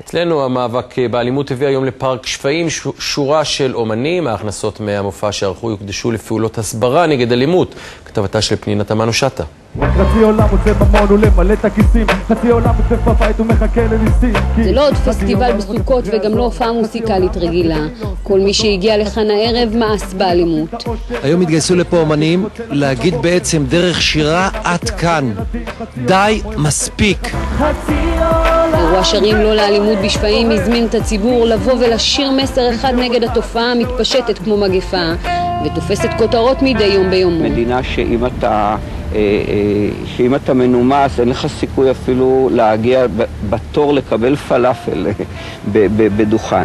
אצלנו המאבק באלימות הביא היום לפארק שפיים שורה של אומנים. ההכנסות מהמופע שערכו יוקדשו לפעולות הסברה נגד אלימות. כתבתה של פנינה תמנו שטה. חצי עולם רוצה ממון ולמלא את הכיסים, חצי עולם רוצה פפאית ומחכה לניסים. זה לא עוד פסטיבל בסוכות וגם לא הופעה מוסיקלית רגילה. כל מי שהגיע לכאן הערב מאס באלימות. היום התגייסו לפה אומנים להגיד בעצם דרך שירה עד כאן. די, מספיק. אירוע שרים לא לאלימות בשפיים הזמין את הציבור לבוא ולשיר מסר אחד נגד התופעה המתפשטת כמו מגפה ותופסת כותרות מדי יום ביומו. מדינה שאם אתה מנומס אין לך סיכוי אפילו להגיע בתור לקבל פלאפל בדוכן.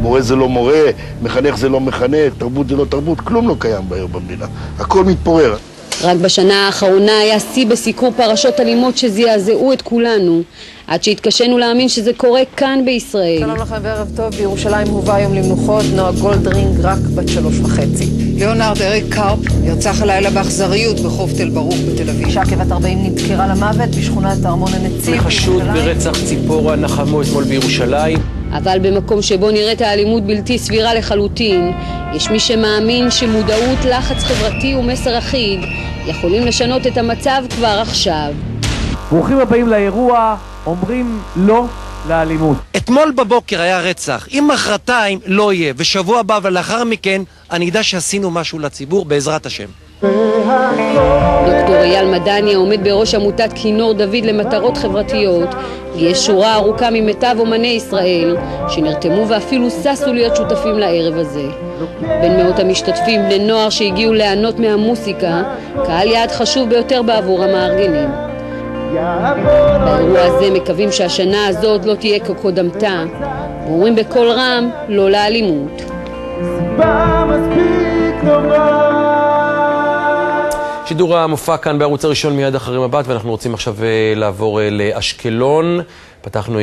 מורה זה לא מורה, מחנך זה לא מחנך, תרבות זה לא תרבות, כלום לא קיים במדינה, הכל מתפורר. רק בשנה האחרונה היה שיא בסיקור פרשות אלימות שזעזעו את כולנו, עד שהתקשינו להאמין שזה קורה כאן בישראל. שלום לכם וערב טוב. בירושלים הובא היום למנוחות נועה גולדרינג רק בת 3.5. ליאונרד אריק קרפ ירצח הלילה באכזריות בחוף תל ברוך בתל אביב. אישה כבת 40 נדקרה למוות בשכונת ארמון הנציב. חשוד ברצח ציפורה נחמו אתמול בירושלים. אבל במקום שבו נראית האלימות בלתי סבירה לחלוטין, יש מי שמאמין שמודעות, לחץ חברתי ומסר אחיד יכולים לשנות את המצב כבר עכשיו. ברוכים הבאים לאירוע, אומרים לא לאלימות. אתמול בבוקר היה רצח, אם מחרתיים לא יהיה, ושבוע הבא ולאחר מכן אני יודע שעשינו משהו לציבור בעזרת השם. דוקטור אייל מדני העומד בראש עמותת כינור דוד למטרות חברתיות, יש שורה ארוכה ממיטב אומני ישראל שנרתמו ואפילו ססו להיות שותפים לערב הזה. בין מאות המשתתפים בני נוער שהגיעו ליהנות מהמוסיקה, קהל יעד חשוב ביותר בעבור המארגנים. באירוע הזה מקווים שהשנה הזאת לא תהיה כקודמתה, ואומרים בקול רם לא לאלימות. שידור המופע כאן בערוץ הראשון מיד אחרי מבט, ואנחנו רוצים עכשיו לעבור לאשקלון. פתחנו